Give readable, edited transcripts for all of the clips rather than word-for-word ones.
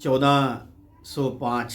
1405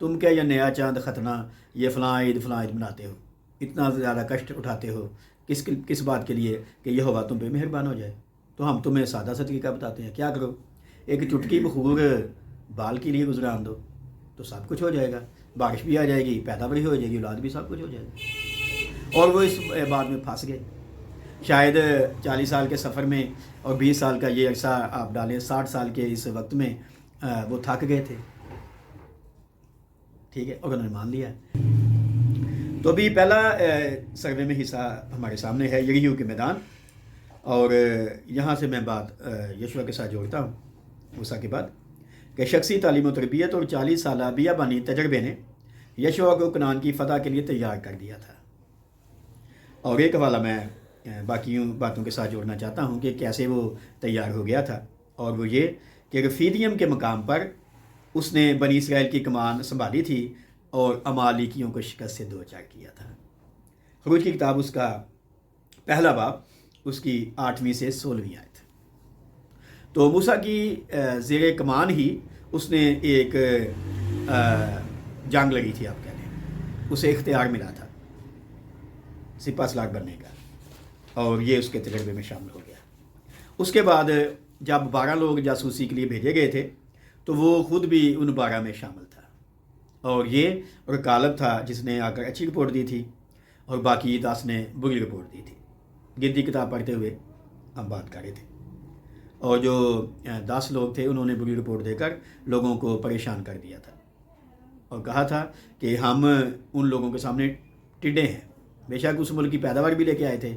تم کیا یہ نیا چاند ختنہ، یہ فلاں عید مناتے ہو، اتنا زیادہ کشٹ اٹھاتے ہو کس بات کے لیے کہ یہ ہوا تم پہ مہربان ہو جائے؟ تو ہم تمہیں سادہ سا طریقہ بتاتے ہیں، کیا کرو، ایک چٹکی بخور بال کے لیے گزران دو تو سب کچھ ہو جائے گا، بارش بھی آ جائے گی، پیداواری ہو جائے گی، اولاد بھی، سب کچھ ہو جائے گا۔ اور وہ اس بات میں پھنس گئے۔ شاید 40 سال کے سفر میں اور 20 سال کا یہ عرصہ آپ ڈالیں، 60 سال کے اس وقت میں وہ تھک گئے تھے، ٹھیک ہے، اور انہوں نے مان لیا۔ تو ابھی پہلا سروے میں حصہ ہمارے سامنے ہے، یریحو کے میدان، اور یہاں سے میں بات یشوع کے ساتھ جوڑتا ہوں موسیٰ کے بعد، کہ شخصی تعلیم و تربیت اور 40 سالہ بیابانی تجربے نے یشوع کو کنعان کی فتح کے لیے تیار کر دیا تھا۔ اور ایک حوالہ میں باقی باتوں کے ساتھ جوڑنا چاہتا ہوں کہ کیسے وہ تیار ہو گیا تھا، اور وہ یہ کہ رفیدیم کے مقام پر اس نے بنی اسرائیل کی کمان سنبھالی تھی اور امالیکیوں کو شکست سے دوچار کیا تھا۔ خروج کی کتاب اس کا پہلا باب، اس کی 8ویں سے 16ویں آیت۔ تو موسیٰ کی زیر کمان ہی اس نے ایک جنگ لڑی تھی، آپ کہہ لیں، اسے اختیار ملا تھا سپہ سالار بننے کا، اور یہ اس کے تجربے میں شامل ہو گیا۔ اس کے بعد جب 12 لوگ جاسوسی کے لیے بھیجے گئے تھے تو وہ خود بھی ان 12 میں شامل تھا، اور یہ کالب تھا جس نے آ کر اچھی رپورٹ دی تھی، اور باقی 10 نے بری رپورٹ دی تھی۔ گنتی کتاب پڑھتے ہوئے ہم بات کر رہے تھے، اور جو 10 لوگ تھے انہوں نے بری رپورٹ دے کر لوگوں کو پریشان کر دیا تھا، اور کہا تھا کہ ہم ان لوگوں کے سامنے ٹڈے ہیں۔ بے شک اس ملک کی پیداوار بھی لے کے آئے تھے،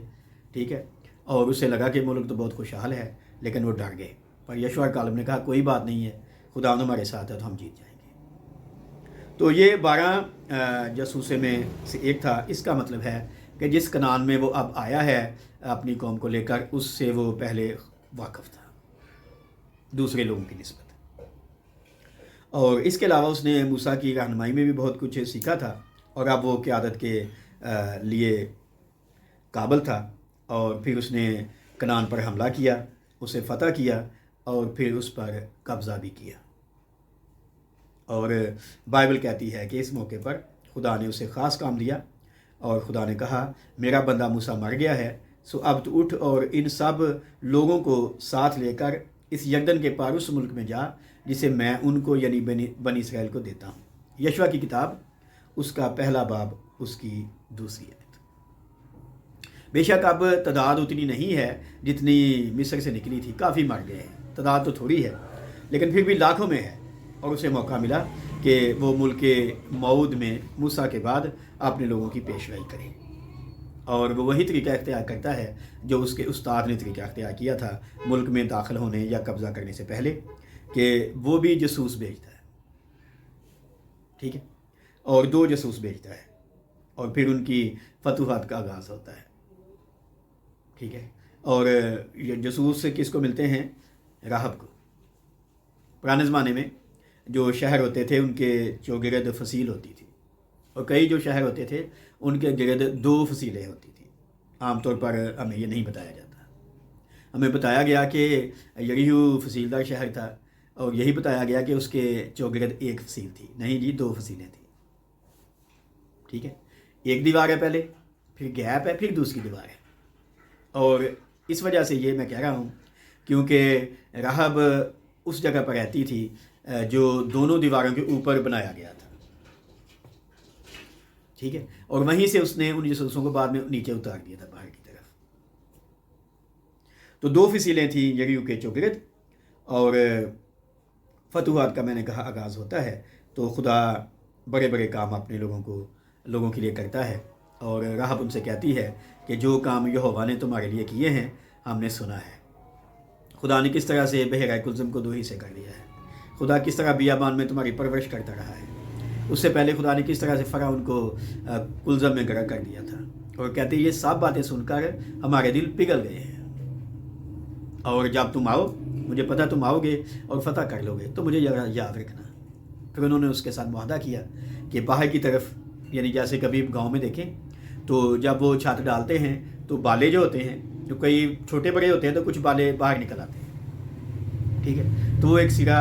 ٹھیک ہے، اور اسے لگا کہ ملک تو بہت خوشحال ہے، لیکن وہ ڈر گئے۔ پر یشوع کالب نے کہا کوئی بات نہیں ہے، خدا ہمارے ساتھ ہے تو ہم جیت جائیں گے۔ تو یہ 12 جاسوسے میں سے ایک تھا۔ اس کا مطلب ہے کہ جس کنعان میں وہ اب آیا ہے اپنی قوم کو لے کر، اس سے وہ پہلے واقف تھا دوسرے لوگوں کی نسبت۔ اور اس کے علاوہ اس نے موسیٰ کی رہنمائی میں بھی بہت کچھ سیکھا تھا، اور اب وہ قیادت کے لیے قابل تھا، اور پھر اس نے کنعان پر حملہ کیا، اسے فتح کیا، اور پھر اس پر قبضہ بھی کیا۔ اور بائبل کہتی ہے کہ اس موقع پر خدا نے اسے خاص کام دیا، اور خدا نے کہا میرا بندہ موسیٰ مر گیا ہے، سو اب تو اٹھ اور ان سب لوگوں کو ساتھ لے کر اس یردن کے پار اس ملک میں جا جسے میں ان کو یعنی بنی اسرائیل کو دیتا ہوں۔ یشوع کی کتاب اس کا پہلا باب، اس کی 2 آیت۔ بے شک اب تعداد اتنی نہیں ہے جتنی مصر سے نکلی تھی، کافی مر گئے ہیں، تعداد تو تھوڑی ہے لیکن پھر بھی لاکھوں میں ہے، اور اسے موقع ملا کہ وہ ملک موعود میں موسیٰ کے بعد اپنے لوگوں کی پیشوائی کرے، اور وہ وہی طریقہ اختیار کرتا ہے جو اس کے استاد نے طریقہ اختیار کیا تھا ملک میں داخل ہونے یا قبضہ کرنے سے پہلے، کہ وہ بھی جاسوس بھیجتا ہے، ٹھیک ہے، اور 2 جاسوس بھیجتا ہے، اور پھر ان کی فتوحات کا آغاز ہوتا ہے، ٹھیک ہے۔ اور یہ جاسوس کس کو ملتے ہیں؟ راہب کو۔ پرانے زمانے میں جو شہر ہوتے تھے ان کے چوگرد فصیل ہوتی تھی، اور کئی جو شہر ہوتے تھے ان کے گرد 2 فصیلیں ہوتی تھیں۔ عام طور پر ہمیں یہ نہیں بتایا جاتا، ہمیں بتایا گیا کہ یریحو فصیلدار شہر تھا، اور یہی بتایا گیا کہ اس کے چوگرد 1 فصیل تھی۔ نہیں جی، 2 فصیلیں تھیں، ٹھیک ہے، ایک دیوار ہے پہلے، پھر گیپ ہے، پھر دوسری دیوار ہے۔ اور اس وجہ سے یہ میں کہہ رہا ہوں کیونکہ راہب اس جگہ پر رہتی تھی جو دونوں دیواروں کے اوپر بنایا گیا تھا، ٹھیک ہے، اور وہیں سے اس نے ان جاسوسوں کو بعد میں نیچے اتار دیا تھا باہر کی طرف۔ تو 2 فصیلیں تھیں یریحو کے چوگرد، اور فتوحات کا میں نے کہا آغاز ہوتا ہے۔ تو خدا بڑے بڑے کام اپنے لوگوں کے لیے کرتا ہے، اور راہب ان سے کہتی ہے کہ جو کام یہوہ نے تمہارے لیے کیے ہیں ہم نے سنا ہے۔ خدا نے کس طرح سے بحیرہ کلزم کو 2 حصے کر دیا ہے، خدا کس طرح بیابان میں تمہاری پرورش کرتا رہا ہے، اس سے پہلے خدا نے کس طرح سے فرعون کو کلزم میں گرا کر دیا تھا، اور کہتے ہیں یہ سب باتیں سن کر ہمارے دل پگھل گئے ہیں، اور جب تم آؤ، مجھے پتہ تم آؤ گے اور فتح کر لو گے، تو مجھے یاد رکھنا۔ پھر انہوں نے اس کے ساتھ معاہدہ کیا کہ باہر کی طرف، یعنی جیسے کبھی گاؤں میں دیکھیں تو جب وہ چھت ڈالتے ہیں تو بالے جو ہوتے ہیں، جو کئی چھوٹے بڑے ہوتے ہیں تو کچھ بالے باہر نکل آتے ہیں، ٹھیک ہے، تو وہ ایک سرا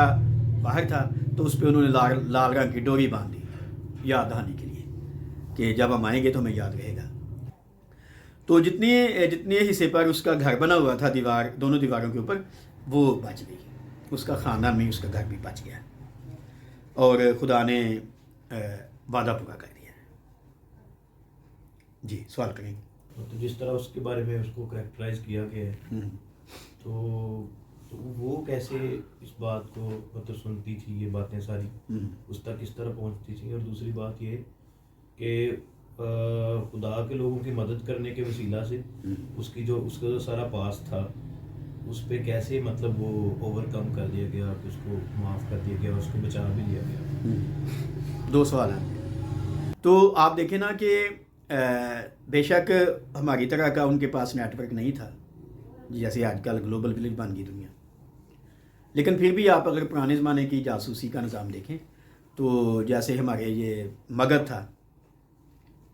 باہر تھا، تو اس پہ انہوں نے لال رنگ کی ڈوری باندھ دی، یاد دہانی کے لیے کہ جب ہم آئیں گے تو ہمیں یاد رہے گا. تو جتنے حصے پر اس کا گھر بنا ہوا تھا دونوں دیواروں کے اوپر وہ بچ گئی. اس کا خاندان میں اس کا گھر بھی بچ گیا اور خدا نے وعدہ پورا کر دیا. جی سوال کریں گے. تو جس طرح اس کے بارے میں اس کو کریکٹرائز کیا گیا ہے تو وہ کیسے اس بات کو مطلب سنتی تھی، یہ باتیں ساری اس تک کس طرح پہنچتی تھی؟ اور دوسری بات یہ کہ خدا کے لوگوں کی مدد کرنے کے وسیلہ سے اس کا جو سارا پاس تھا اس پہ کیسے مطلب وہ اوور کم کر دیا گیا، کہ اس کو معاف کر دیا گیا، اس کو بچا بھی لیا گیا. 2 سوال ہیں. تو آپ دیکھیں نا کہ بے شک ہماری طرح کا ان کے پاس نیٹ ورک نہیں تھا جیسے آج کل گلوبل ولیج بن گئی دنیا، لیکن پھر بھی آپ اگر پرانے زمانے کی جاسوسی کا نظام دیکھیں تو جیسے ہمارے یہ مگدھ تھا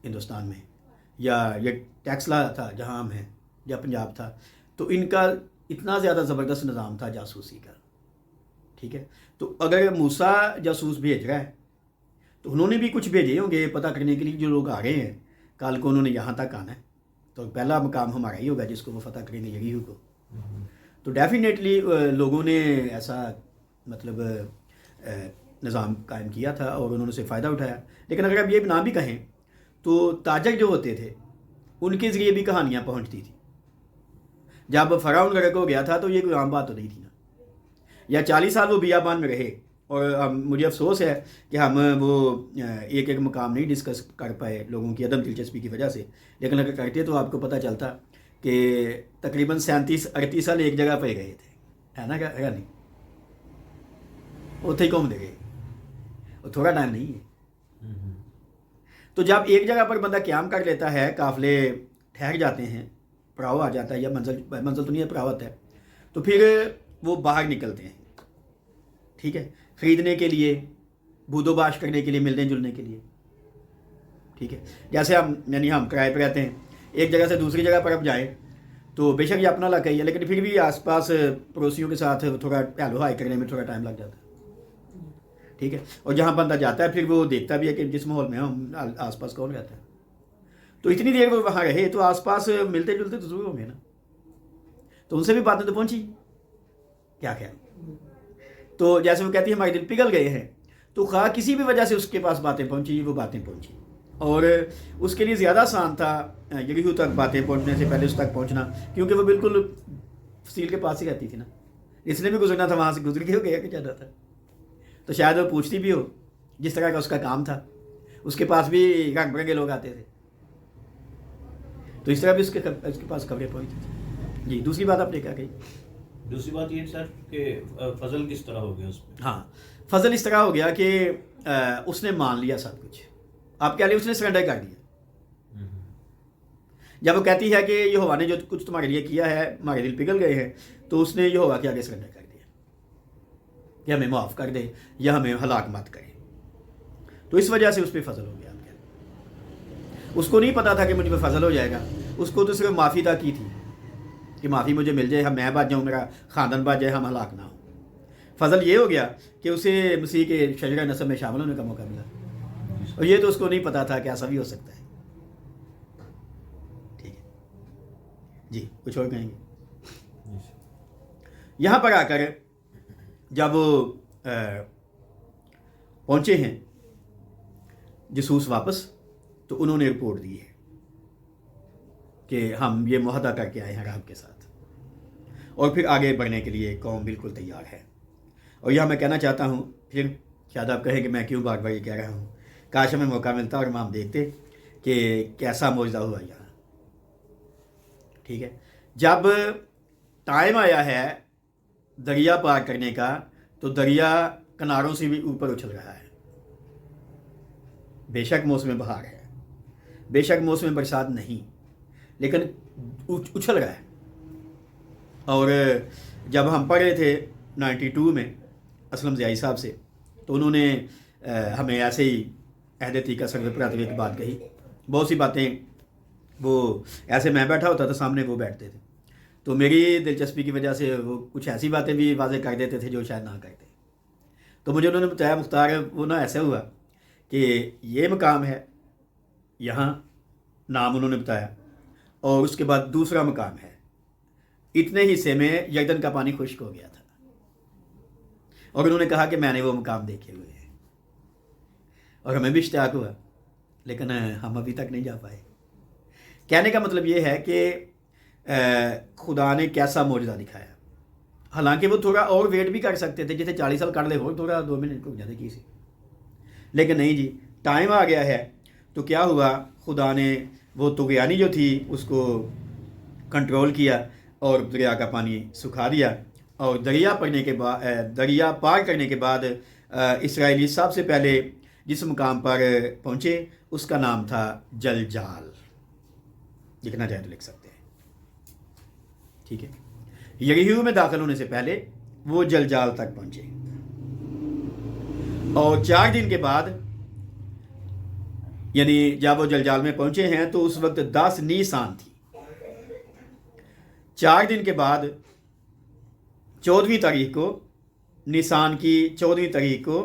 ہندوستان میں، یا یہ ٹیکسلا تھا جہاں ہم ہیں، یا پنجاب تھا، تو ان کا اتنا زیادہ زبردست نظام تھا جاسوسی کا. ٹھیک ہے، تو اگر موسیٰ جاسوس بھیج رہا ہے تو انہوں نے بھی کچھ بھیجے ہوں گے پتہ کرنے کے لیے جو لوگ آ رہے ہیں کل کو انہوں نے یہاں تک آنا ہے، تو پہلا مقام ہمارا ہی ہوگا جس کو وہ فتح کریں گے یریحو کو. تو ڈیفینیٹلی لوگوں نے ایسا مطلب نظام قائم کیا تھا اور انہوں نے اسے فائدہ اٹھایا. لیکن اگر آپ یہ نہ بھی کہیں تو تاجر جو ہوتے تھے ان کے ذریعے بھی کہانیاں پہنچتی تھیں. جب فرعون غرق ہو گیا تھا تو یہ کوئی عام بات تو نہیں تھی نا، یا 40 سال وہ بیابان میں رہے، اور مجھے افسوس ہے کہ ہم وہ ایک مقام نہیں ڈسکس کر پائے لوگوں کی عدم دلچسپی کی وجہ سے. لیکن اگر کرتے تو آپ کو پتہ چلتا کہ تقریباً 37-38 سال ایک جگہ پہ گئے تھے، ہے نا؟ کیا نہیں اتنے ہی گھوم دے گئے، وہ تھوڑا ٹائم نہیں ہے. تو جب ایک جگہ پر بندہ قیام کر لیتا ہے، قافلے ٹھہر جاتے ہیں، پڑاؤ آ جاتا ہے، یا منزل تو نہیں ہے، پڑاؤ آتا ہے، تو پھر وہ باہر نکلتے ہیں. ٹھیک ہے، خریدنے کے لیے، بود و باش کرنے کے لیے، ملنے جلنے کے لیے. ٹھیک ہے، جیسے ہم کرائے پہ رہتے ہیں، ایک جگہ سے دوسری جگہ پر اب جائیں تو بے شک یہ اپنا علاقہ ہی ہے، لیکن پھر بھی آس پاس پڑوسیوں کے ساتھ تھوڑا ہیلو ہائی کرنے میں تھوڑا ٹائم لگ جاتا ہے. ٹھیک ہے، اور جہاں بندہ جاتا ہے پھر وہ دیکھتا بھی ہے کہ جس ماحول میں ہم آس پاس کون رہتا ہے. تو اتنی دیر وہ وہاں رہے تو آس پاس ملتے جلتے تو ضرور ہوں گے نا، تو ان سے بھی باتیں تو پہنچی. کیا خیال؟ تو جیسے وہ کہتی ہے ہمارے دل پگھل گئے ہیں، تو خواہ کسی بھی وجہ سے اس کے پاس باتیں پہنچی، وہ باتیں پہنچی. اور اس کے لیے زیادہ آسان تھا یریحو تک باتیں پہنچنے سے پہلے اس تک پہنچنا، کیونکہ وہ بالکل فصیل کے پاس ہی رہتی تھی نا. اس نے بھی گزرنا تھا، وہاں سے گزر کے ہو گیا کہ جانا تھا. تو شاید وہ پوچھتی بھی ہو، جس طرح کا اس کا کام تھا، اس کے پاس بھی رنگ برنگے لوگ آتے تھے، تو اس طرح بھی اس کے پاس خبریں پہنچتی تھیں. جی دوسری بات آپ نے کیا کہی؟ دوسری بات یہ سر کہ فضل کس طرح ہو گیا اس میں؟ ہاں، فضل اس طرح ہو گیا کہ اس نے مان لیا سب کچھ. آپ کہہ لیں اس نے سرنڈر کر دیا. جب وہ کہتی ہے کہ یہوہ نے جو کچھ تمہارے لیے کیا ہے، ہمارے دل پگھل گئے ہیں، تو اس نے یہوہ کے آگے سرنڈر کر دیا کہ ہمیں معاف کر دے یا ہمیں ہلاک مت کرے. تو اس وجہ سے اس پہ فضل ہو گیا. اس کو نہیں پتا تھا کہ مجھ پہ فضل ہو جائے گا، اس کو تو صرف معافی تک کی تھی کہ معافی مجھے مل جائے، میں بچ جاؤں، میرا خاندان بچ جائے، ہم ہلاک نہ ہوں. فضل یہ ہو گیا کہ اسے مسیح کے شجرہ نسب میں شامل ہونے کا موقع ملا، اور یہ تو اس کو نہیں پتا تھا کہ ایسا بھی ہو سکتا ہے. ٹھیک ہے جی، کچھ اور کہیں گے؟ یہاں پر آ کر جب وہ پہنچے ہیں جاسوس واپس، تو انہوں نے رپورٹ دی ہے کہ ہم یہ معاہدہ کر کے آئے ہیں راہب کے ساتھ، اور پھر آگے بڑھنے کے لیے قوم بالکل تیار ہے. اور یہاں میں کہنا چاہتا ہوں، پھر شاید آپ کہیں کہ میں کیوں بار بار یہ کہہ رہا ہوں، کاش ہمیں موقع ملتا اور ہم دیکھتے کہ کیسا معجزہ ہوا یہاں. ٹھیک ہے، جب ٹائم آیا ہے دریا پار کرنے کا تو دریا کناروں سے بھی اوپر اچھل رہا ہے. بے شک موسم بہار ہے، بے شک موسم برسات نہیں، لیکن اچھل رہا ہے. اور جب ہم پڑھے تھے 92 میں اسلم ضیائی صاحب سے، تو انہوں نے ہمیں ایسے ہی عہد عتیقہ سر پڑھاتے ہوئے ایک بات کہی. بہت سی باتیں وہ ایسے میں بیٹھا ہوتا تھا، سامنے وہ بیٹھتے تھے، تو میری دلچسپی کی وجہ سے وہ کچھ ایسی باتیں بھی واضح کر دیتے تھے جو شاید نہ کرتے. تو مجھے انہوں نے بتایا، مختار وہ نہ ایسا ہوا کہ یہ مقام ہے، یہاں نام انہوں نے بتایا، اور اس کے بعد دوسرا مقام ہے، اتنے حصے میں یردن کا پانی خشک ہو گیا تھا، اور انہوں نے کہا کہ میں نے وہ مقام دیکھے ہوئے ہیں اور ہمیں بھی اشتیاق ہوا، لیکن ہم ابھی تک نہیں جا پائے۔ کہنے کا مطلب یہ ہے کہ خدا نے کیسا معجزہ دکھایا، حالانکہ وہ تھوڑا اور ویٹ بھی کر سکتے تھے، جیسے 40 سال کر لے ہو، تھوڑا 2 منٹ کو زیادہ کی سی، لیکن نہیں جی، ٹائم آ گیا ہے۔ تو کیا ہوا، خدا نے وہ طغیانی جو تھی اس کو کنٹرول کیا اور دریا کا پانی سکھا دیا، اور دریا پار کرنے کے بعد اسرائیلی سب سے پہلے جس مقام پر پہنچے اس کا نام تھا جلجال، لکھنا چاہے تو لکھ سکتے ہیں، ٹھیک ہے۔ یریحو میں داخل ہونے سے پہلے وہ جلجال تک پہنچے، اور 4 دن کے بعد، یعنی جب وہ جلجال میں پہنچے ہیں تو اس وقت 10 نیسان تھی۔ 4 دن کے بعد 14ویں تاریخ کو، نیسان کی 14ویں تاریخ کو،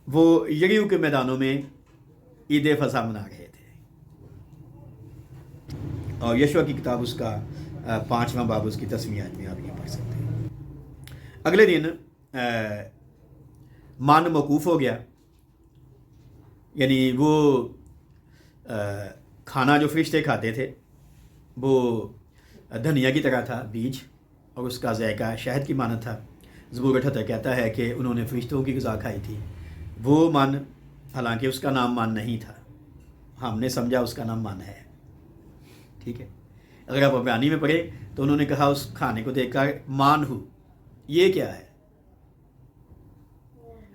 وہ یریحو کے میدانوں میں عید فصح منا رہے تھے، اور یشوع کی کتاب اس کا 5واں باب اس کی 10ویں آیت میں آپ یہ پڑھ سکتے ہیں۔ اگلے دن من موقوف ہو گیا، یعنی وہ کھانا جو فرشتے کھاتے تھے وہ دھنیا کی طرح تھا، بیج، اور اس کا ذائقہ شہد کی مانند تھا۔ زبور 78 کہتا ہے کہ انہوں نے فرشتوں کی غذا کھائی تھی۔ وہ من، حالانکہ اس کا نام من نہیں تھا، ہم نے سمجھا اس کا نام من ہے، ٹھیک ہے۔ اگر آپ عبرانی میں پڑھیں تو انہوں نے کہا اس کھانے کو دیکھ کر مان ہو، یہ کیا ہے،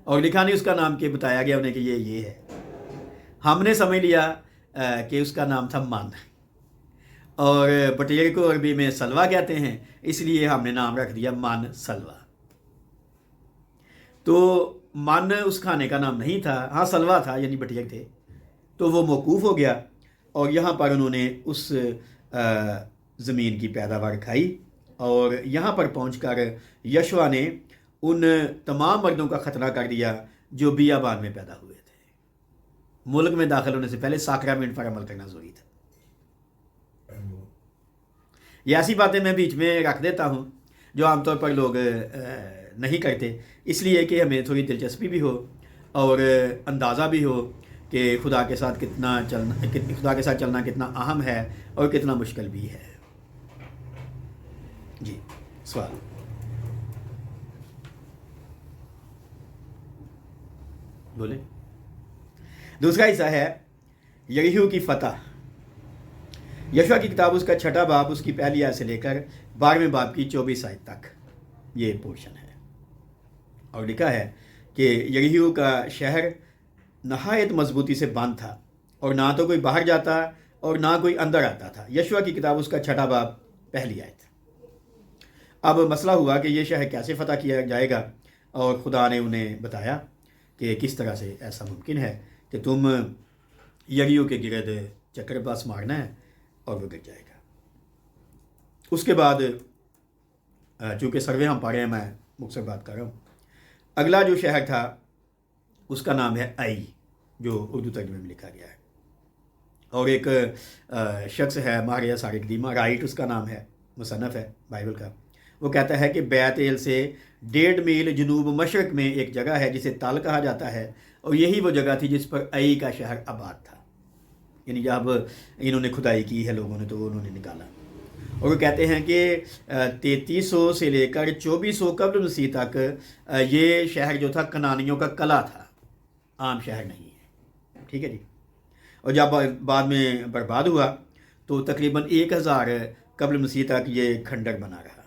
اور لکھا نہیں اس کا نام، کہ بتایا گیا انہیں کہ یہ ہے۔ ہم نے سمجھ لیا کہ اس کا نام تھا من، اور بٹیر کو عربی میں سلوا کہتے ہیں، اس لیے ہم نے نام رکھ دیا من سلوا۔ تو من اس کھانے کا نام نہیں تھا، ہاں سلوا تھا، یعنی بٹیر تھے۔ تو وہ موقوف ہو گیا، اور یہاں پر انہوں نے اس زمین کی پیداوار کھائی، اور یہاں پر پہنچ کر یشوع نے ان تمام مردوں کا خطرہ کر دیا جو بیابان میں پیدا ہوئے تھے۔ ملک میں داخل ہونے سے پہلے ساکرامنٹ پر عمل کرنا ضروری تھا۔ یہ ایسی باتیں میں بیچ میں رکھ دیتا ہوں جو عام طور پر لوگ نہیں کرتے، اس لیے کہ ہمیں تھوڑی دلچسپی بھی ہو اور اندازہ بھی ہو کہ خدا کے ساتھ چلنا کتنا اہم ہے اور کتنا مشکل بھی ہے۔ جی، سوال؟ بولیں۔ دوسرا حصہ ہے یریحو کی فتح۔ یشوع کی کتاب اس کا 6واں باب اس کی پہلی آیت سے لے کر 12ویں باب کی 24 آیت تک یہ پورشن ہے، اور لکھا ہے کہ یریحو کا شہر نہایت مضبوطی سے بند تھا، اور نہ تو کوئی باہر جاتا اور نہ کوئی اندر آتا تھا۔ یشوع کی کتاب اس کا 6واں باب پہلی آیت۔ اب مسئلہ ہوا کہ یہ شہر کیسے فتح کیا جائے گا، اور خدا نے انہیں بتایا کہ کس طرح سے ایسا ممکن ہے کہ تم یریحو کے گرد چکر پاس مارنا ہے اور وہ گر جائے گا۔ اس کے بعد چونکہ سروے ہم پڑھ رہے ہیں، میں مختصر بات کر رہا ہوں۔ اگلا جو شہر تھا اس کا نام ہے آئی، جو اردو ترجمے میں لکھا گیا ہے، اور ایک شخص ہے ماہر آثار قدیمہ، رائٹ اس کا نام ہے، مصنف ہے بائبل کا، وہ کہتا ہے کہ بیت ایل سے 1.5 میل جنوب مشرق میں ایک جگہ ہے جسے تل کہا جاتا ہے، اور یہی وہ جگہ تھی جس پر آئی کا شہر آباد تھا، یعنی جب انہوں نے کھدائی کی ہے لوگوں نے تو انہوں نے نکالا۔ اور وہ کہتے ہیں کہ 3300 سے لے کر 2400 قبل مسیح تک یہ شہر جو تھا کنانیوں کا قلعہ تھا، عام شہر نہیں ہے، ٹھیک ہے جی۔ اور جب بعد میں برباد ہوا تو تقریباً 1000 قبل مسیح تک یہ کھنڈر بنا رہا،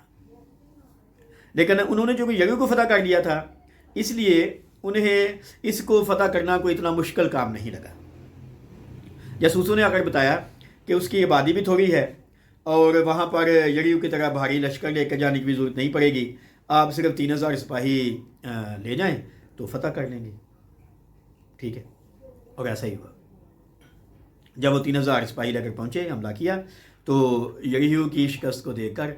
لیکن انہوں نے جو کہ یریحو کو فتح کر لیا تھا، اس لیے انہیں اس کو فتح کرنا کوئی اتنا مشکل کام نہیں لگا۔ جاسوسوں نے آ کر بتایا کہ اس کی آبادی بھی تھوڑی ہے، اور وہاں پر یریحو کی طرح بھاری لشکر لے کر جانے کی بھی ضرورت نہیں پڑے گی، آپ صرف 3000 سپاہی لے جائیں تو فتح کر لیں گے، ٹھیک ہے۔ اور ایسا ہی ہوا، جب وہ 3000 سپاہی لے کر پہنچے، حملہ کیا، تو یریحو کی شکست کو دیکھ کر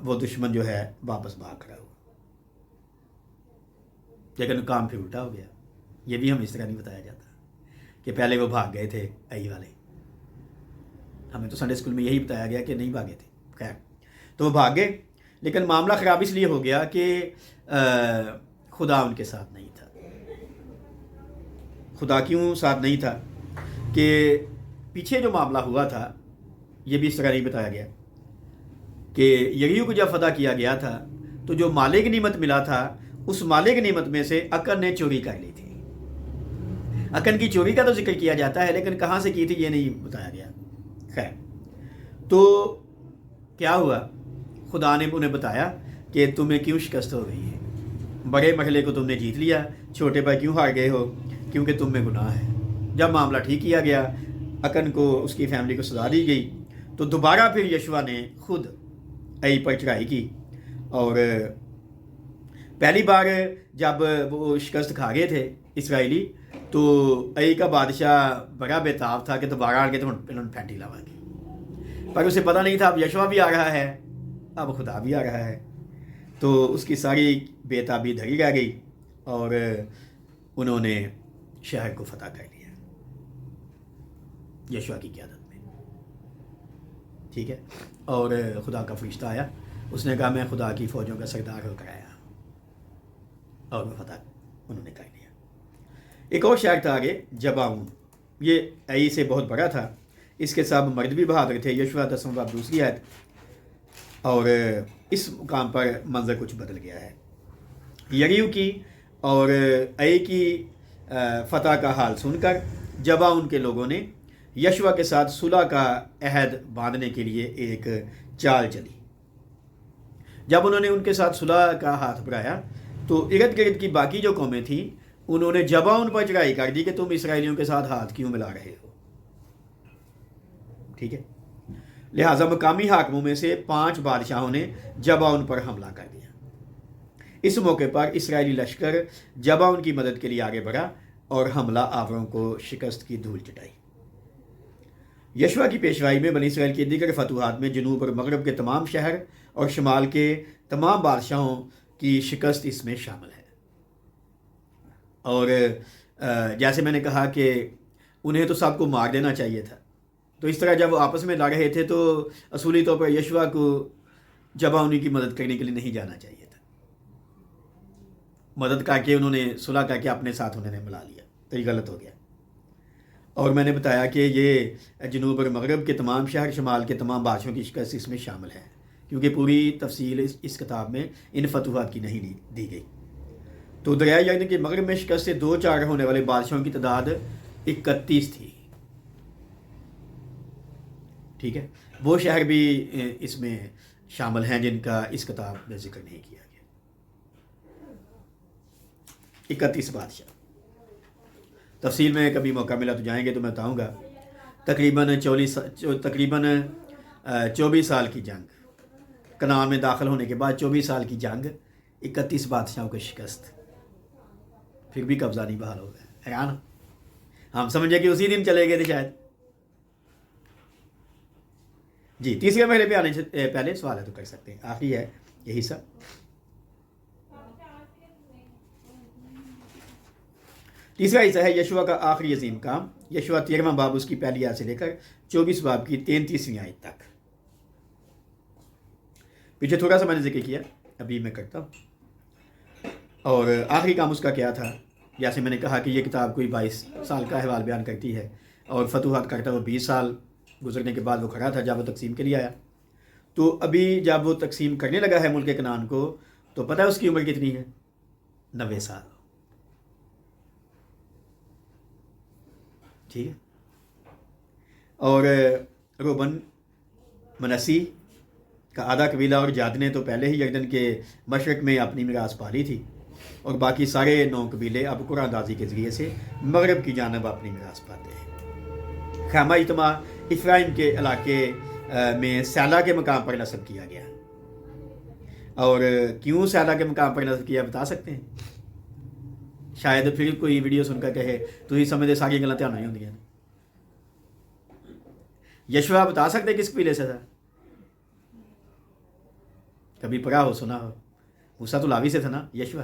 وہ دشمن جو ہے واپس بھاگ کھڑا ہوا، لیکن کام پھر الٹا ہو گیا۔ یہ بھی ہم اس طرح نہیں بتایا جاتا کہ پہلے وہ بھاگ گئے تھے ائی والے. ہمیں تو سنڈے اسکول میں یہی بتایا گیا کہ نہیں بھاگے تھے. خیر تو وہ بھاگ گئے، لیکن معاملہ خراب اس لیے ہو گیا کہ خدا ان کے ساتھ نہیں تھا. خدا کیوں ساتھ نہیں تھا کہ پیچھے جو معاملہ ہوا تھا یہ بھی اس طرح نہیں بتایا گیا کہ یریحو کو جب فتح کیا گیا تھا تو جو مال غنیمت ملا تھا اس مال غنیمت میں سے اکن نے چوری کر لی تھی. اکن کی چوری کا تو ذکر کیا جاتا ہے لیکن کہاں سے کی تھی یہ نہیں بتایا گیا. خیر تو کیا ہوا، خدا نے انہیں بتایا کہ تمہیں کیوں شکست ہو گئی ہے، بڑے مرحلے کو تم نے جیت لیا، چھوٹے پر کیوں ہار گئے ہو، کیونکہ تم میں گناہ ہے. جب معاملہ ٹھیک کیا گیا، اکن کو اس کی فیملی کو سزا دی گئی، تو دوبارہ پھر یشوع نے خود ائی پر چڑھائی کی. اور پہلی بار جب وہ شکست کھا گئے تھے اسرائیلی تو ائی کا بادشاہ بڑا بےتاب تھا کہ دوبارہ آ کے تو انہوں نے پھینٹی لاوا گی، پر اسے پتہ نہیں تھا اب یشوع بھی آ رہا ہے، اب خدا بھی آ رہا ہے. تو اس کی ساری بےتابی دھری رہ گئی اور انہوں نے شہر کو فتح کر لیا یشوع کی قیادت میں. ٹھیک ہے، اور خدا کا فرشتہ آیا، اس نے کہا میں خدا کی فوجوں کا سردار ہو کر آیا، اور وہ فتح انہوں نے کر لیا. ایک اور شہر تھا آگے جباؤن، یہ ائی سے بہت بڑا تھا، اس کے سب مرد بھی بہادر تھے. یشوع 10 باب 2 آیت. اور اس مقام پر منظر کچھ بدل گیا ہے. یریحو کی اور ائی کی فتح کا حال سن کر جباؤن کے لوگوں نے یشوع کے ساتھ صلح کا عہد باندھنے کے لیے ایک چال چلی. جب انہوں نے ان کے ساتھ صلح کا ہاتھ بڑھایا تو ارد گرد کی باقی جو قومیں تھیں انہوں نے جباؤن پر چڑھائی کر دی کہ تم اسرائیلیوں کے ساتھ ہاتھ کیوں ملا رہے ہو. ٹھیک ہے، لہٰذا مقامی حاکموں میں سے 5 بادشاہوں نے جباؤن پر حملہ کر دیا. اس موقع پر اسرائیلی لشکر جباؤن کی مدد کے لیے آگے بڑھا اور حملہ آوروں کو شکست کی دھول چٹائی. یشوع کی پیشوائی میں بنی اسرائیل کی دیگر فتوحات میں جنوب اور مغرب کے تمام شہر اور شمال کے تمام بادشاہوں کی شکست اس میں شامل ہے. اور جیسے میں نے کہا کہ انہیں تو سب کو مار دینا چاہیے تھا، تو اس طرح جب وہ آپس میں لڑ رہے تھے تو اصولی طور پر یشوع کو جباؤنی کی مدد کرنے کے لیے نہیں جانا چاہیے تھا. مدد کر کے انہوں نے صلح کر کے اپنے ساتھ انہوں نے ملا لیا، تو یہ غلط ہو گیا. اور میں نے بتایا کہ یہ جنوب اور مغرب کے تمام شہر، شمال کے تمام بادشاہوں کی شکست اس میں شامل ہے، کیونکہ پوری تفصیل اس کتاب میں ان فتوحات کی نہیں دی گئی. تو دریائے یردن کے مغرب میں شکست سے 2-4 ہونے والے بادشاہوں کی تعداد 31 تھی. ٹھیک ہے، وہ شہر بھی اس میں شامل ہیں جن کا اس کتاب میں ذکر نہیں کیا گیا. 31 بادشاہ. تفصیل میں کبھی موقع ملا تو جائیں گے تو میں بتاؤں گا. تقریباً 24 سال کی جنگ، کنعان میں داخل ہونے کے بعد 24 سال کی جنگ، 31 بادشاہوں کو شکست، پھر بھی قبضہ نہیں بحال ہو گیا. حیران ہم سمجھے کہ اسی دن چلے گئے تھے شاید. جی، تیسرے مرحلے پہ آنے سے پہلے سوال ہے تو کر سکتے ہیں، آخری ہے یہی سب. تیسرا حصہ ہے یشوع کا آخری عظیم کام. یشوع 13واں باب اس کی پہلی آیت سے لے کر 24 باب کی 33ویں آیت تک. پیچھے تھوڑا سا میں نے ذکر کیا، ابھی میں کرتا ہوں. اور آخری کام اس کا کیا تھا؟ جیسے میں نے کہا کہ یہ کتاب کوئی 22 سال کا احوال بیان کرتی ہے، اور فتوحات کرتا وہ 20 سال گزرنے کے بعد وہ کھڑا تھا جب وہ تقسیم کے لیے آیا. تو ابھی جب وہ تقسیم کرنے لگا ہے ملک کنعان کو، تو پتہ ہے اس کی عمر کتنی ہے؟ 90 سال. ٹھیک ہے، اور روبن، منسی کا آدھا قبیلہ اور جاد نے تو پہلے ہی یردن کے مشرق میں اپنی میراث پا لی تھی، اور باقی سارے 9 قبیلے اب قرعہ اندازی کے ذریعے سے مغرب کی جانب اپنی میراث پاتے ہیں. خیمہ اجتماع افرایم کے علاقے میں سیلا کے مقام پر نصب کیا گیا. اور کیوں سیلا کے مقام پر نصب کیا بتا سکتے ہیں؟ شاید پھر کوئی ویڈیو سن کر کہے تو ہی سمجھے ساری گلیں دھیان نہیں ہوندی ہیں. یشوع بتا سکتے کس قبیلے سے تھا؟ کبھی پڑھا ہو، سنا ہو؟ موسیٰ تو لاوی سے تھا نا یشوع.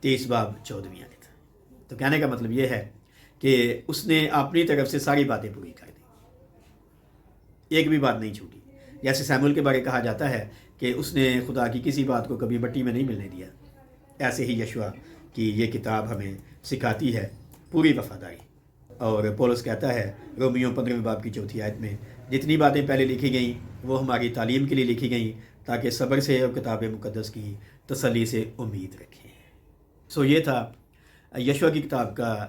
23 باب 14 آیت۔ تو کہنے کا مطلب یہ ہے کہ اس نے اپنی طرف سے ساری باتیں پوری کر دی، ایک بھی بات نہیں چھوٹی۔ جیسے سیمول کے بارے کہا جاتا ہے کہ اس نے خدا کی کسی بات کو کبھی مٹی میں نہیں ملنے دیا، ایسے ہی یشوع کی یہ کتاب ہمیں سکھاتی ہے پوری وفاداری۔ اور پولس کہتا ہے رومیوں 15 باب کی 4 آیت میں، جتنی باتیں پہلے لکھی گئیں وہ ہماری تعلیم کے لیے لکھی گئیں تاکہ صبر سے اور کتاب مقدس کی تسلی سے امید رکھیں۔ سو یہ تھا یشوع کی کتاب کا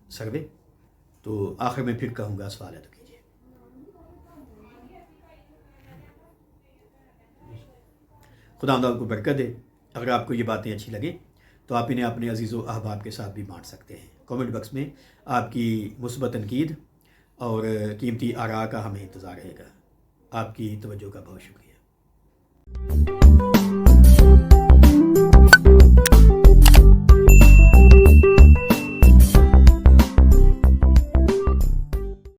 سروے۔ تو آخر میں پھر کہوں گا، سوال ہے تو کیجیے۔ خدا آپ کو برکت دے۔ اگر آپ کو یہ باتیں اچھی لگیں تو آپ انہیں اپنے عزیز و احباب کے ساتھ بھی بانٹ سکتے ہیں۔ کامنٹ باکس میں آپ کی مثبت تنقید اور قیمتی آراء کا ہمیں انتظار رہے گا۔ آپ کی توجہ کا بہت شکریہ۔